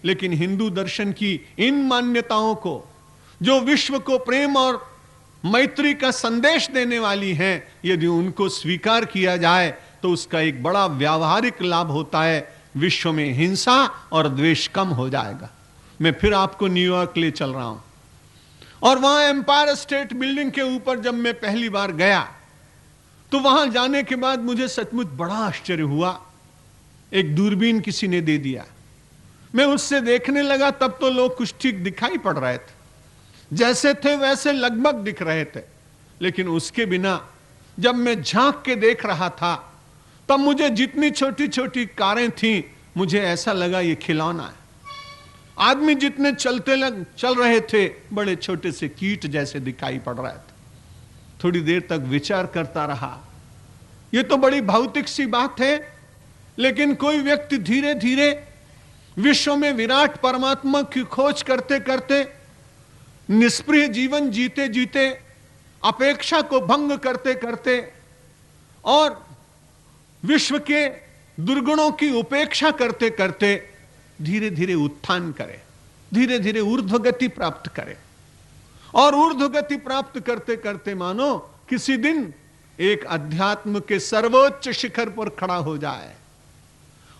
लेकिन हिंदू दर्शन की इन मान्यताओं को, जो विश्व को प्रेम और मैत्री का संदेश देने वाली हैं, यदि उनको स्वीकार किया जाए तो उसका एक बड़ा व्यावहारिक लाभ होता है। विश्व में हिंसा और द्वेष कम हो जाएगा। मैं फिर आपको न्यूयॉर्क ले चल रहा हूं, और वहां एम्पायर स्टेट बिल्डिंग के ऊपर जब मैं पहली बार गया तो वहां जाने के बाद मुझे सचमुच बड़ा आश्चर्य हुआ। एक दूरबीन किसी ने दे दिया, मैं उससे देखने लगा, तब तो लोग कुछ ठीक दिखाई पड़ रहे थे, जैसे थे वैसे लगभग दिख रहे थे। लेकिन उसके बिना जब मैं झांक के देख रहा था, तब मुझे जितनी छोटी छोटी कारें थीं, मुझे ऐसा लगा ये खिलौना है। आदमी जितने चल रहे थे, बड़े छोटे से कीट जैसे दिखाई पड़ रहे थे। थोड़ी देर तक विचार करता रहा, ये तो बड़ी भौतिक सी बात है, लेकिन कोई व्यक्ति धीरे धीरे विश्व में विराट परमात्मा की खोज करते करते, निष्प्रिय जीवन जीते जीते, अपेक्षा को भंग करते करते और विश्व के दुर्गुणों की उपेक्षा करते करते धीरे धीरे उत्थान करे, धीरे धीरे ऊर्ध्वगति प्राप्त करे। और ऊर्ध्वगति प्राप्त करते करते मानो किसी दिन एक अध्यात्म के सर्वोच्च शिखर पर खड़ा हो जाए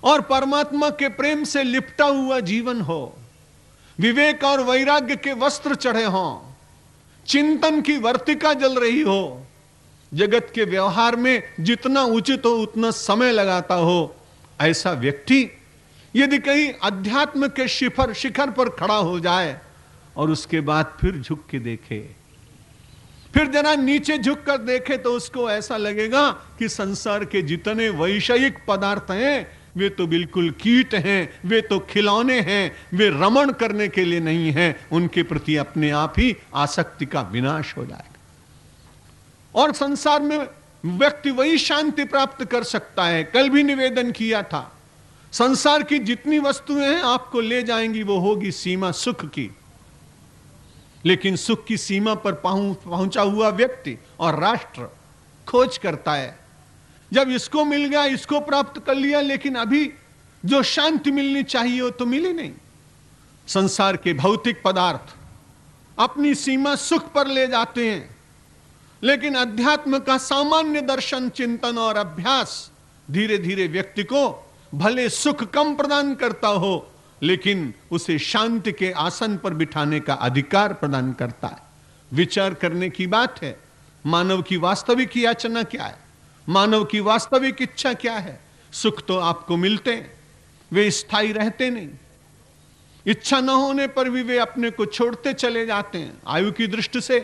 और परमात्मा के प्रेम से लिपटा हुआ जीवन हो, विवेक और वैराग्य के वस्त्र चढ़े हों, चिंतन की वर्तिका जल रही हो, जगत के व्यवहार में जितना उचित हो उतना समय लगाता हो, ऐसा व्यक्ति यदि कहीं अध्यात्म के शिखर पर खड़ा हो जाए और उसके बाद फिर झुक के देखे, फिर जरा नीचे झुक कर देखे, तो उसको ऐसा लगेगा कि संसार के जितने वैषयिक पदार्थ हैं वे तो बिल्कुल कीट हैं, वे तो खिलौने हैं, वे रमण करने के लिए नहीं हैं, उनके प्रति अपने आप ही आसक्ति का विनाश हो जाएगा। और संसार में व्यक्ति वही शांति प्राप्त कर सकता है। कल भी निवेदन किया था, संसार की जितनी वस्तुएं हैं आपको ले जाएंगी, वो होगी सीमा सुख की, लेकिन सुख की सीमा पर पहुंचा हुआ व्यक्ति और राष्ट्र खोज करता है। जब इसको मिल गया, इसको प्राप्त कर लिया, लेकिन अभी जो शांति मिलनी चाहिए वो तो मिली नहीं। संसार के भौतिक पदार्थ अपनी सीमा सुख पर ले जाते हैं, लेकिन अध्यात्म का सामान्य दर्शन, चिंतन और अभ्यास धीरे धीरे व्यक्ति को भले सुख कम प्रदान करता हो, लेकिन उसे शांति के आसन पर बिठाने का अधिकार प्रदान करता है। विचार करने की बात है, मानव की वास्तविक याचना क्या है, मानव की वास्तविक इच्छा क्या है। सुख तो आपको मिलते हैं, वे स्थायी रहते नहीं। इच्छा न होने पर भी वे अपने को छोड़ते चले जाते हैं। आयु की दृष्टि से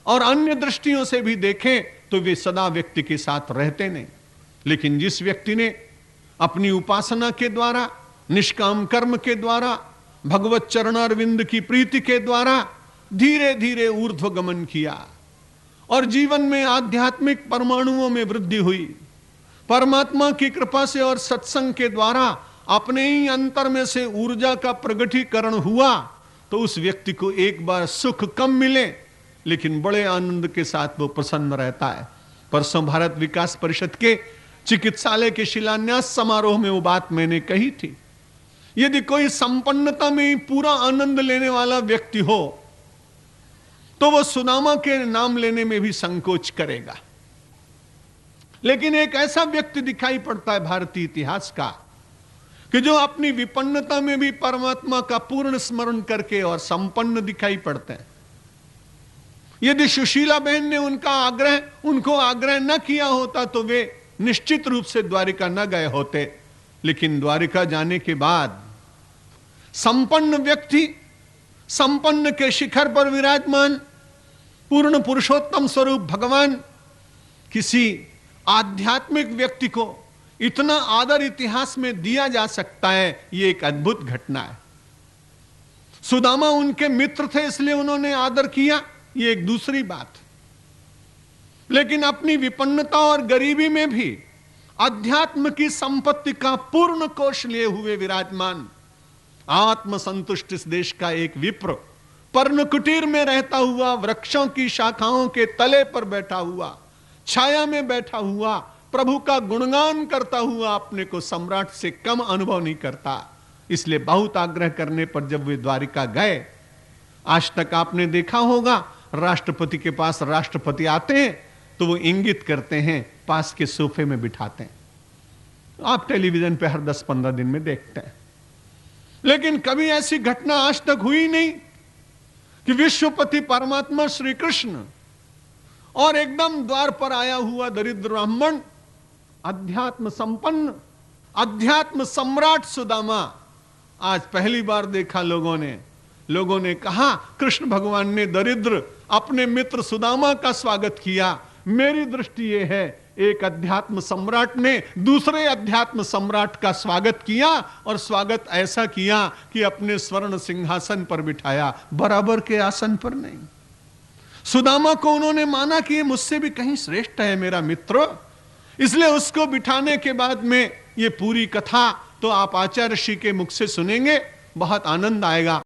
और अन्य दृष्टियों से भी देखें तो वे सदा व्यक्ति के साथ रहते नहीं। लेकिन जिस व्यक्ति ने अपनी उपासना के द्वारा, निष्काम कर्म के द्वारा, भगवत चरणारविंद की प्रीति के द्वारा धीरे धीरे ऊर्ध्वगमन किया और जीवन में आध्यात्मिक परमाणुओं में वृद्धि हुई, परमात्मा की कृपा से और सत्संग के द्वारा अपने ही अंतर में से ऊर्जा का प्रगटीकरण हुआ, तो उस व्यक्ति को एक बार सुख कम मिले, लेकिन बड़े आनंद के साथ वो प्रसन्न रहता है। परसों भारत विकास परिषद के चिकित्सालय के शिलान्यास समारोह में वो बात मैंने कही थी। यदि कोई संपन्नता में ही पूरा आनंद लेने वाला व्यक्ति हो, तो वो सुदामा के नाम लेने में भी संकोच करेगा। लेकिन एक ऐसा व्यक्ति दिखाई पड़ता है भारतीय इतिहास का कि जो अपनी विपन्नता में भी परमात्मा का पूर्ण स्मरण करके और संपन्न दिखाई पड़ते हैं। यदि सुशीला बहन ने उनको आग्रह न किया होता तो वे निश्चित रूप से द्वारिका न गए होते, लेकिन द्वारिका जाने के बाद संपन्न व्यक्ति, संपन्न के शिखर पर विराजमान पूर्ण पुरुषोत्तम स्वरूप भगवान, किसी आध्यात्मिक व्यक्ति को इतना आदर इतिहास में दिया जा सकता है, यह एक अद्भुत घटना है। सुदामा उनके मित्र थे इसलिए उन्होंने आदर किया, यह एक दूसरी बात। लेकिन अपनी विपन्नता और गरीबी में भी अध्यात्म की संपत्ति का पूर्ण कोष लिए हुए विराजमान आत्मसंतुष्ट इस देश का एक विप्र, पर्णकुटीर में रहता हुआ, वृक्षों की शाखाओं के तले पर बैठा हुआ, छाया में बैठा हुआ, प्रभु का गुणगान करता हुआ अपने को सम्राट से कम अनुभव नहीं करता। इसलिए बहुत आग्रह करने पर जब वे द्वारिका गए, आज तक आपने देखा होगा राष्ट्रपति के पास राष्ट्रपति आते हैं तो वो इंगित करते हैं, पास के सोफे में बिठाते हैं। आप टेलीविजन पे हर 10-15 दिन में देखते हैं। लेकिन कभी ऐसी घटना आज तक हुई नहीं कि विश्वपति परमात्मा श्री कृष्ण और एकदम द्वार पर आया हुआ दरिद्र ब्राह्मण, अध्यात्म संपन्न, अध्यात्म सम्राट सुदामा, आज पहली बार देखा लोगों ने कहा कृष्ण भगवान ने दरिद्र अपने मित्र सुदामा का स्वागत किया। मेरी दृष्टि यह है, एक अध्यात्म सम्राट ने दूसरे अध्यात्म सम्राट का स्वागत किया, और स्वागत ऐसा किया कि अपने स्वर्ण सिंहासन पर बिठाया, बराबर के आसन पर नहीं। सुदामा को उन्होंने माना कि ये मुझसे भी कहीं श्रेष्ठ है मेरा मित्र, इसलिए उसको बिठाने के बाद में ये पूरी कथा तो आप आचार्य ऋषि के मुख से सुनेंगे, बहुत आनंद आएगा।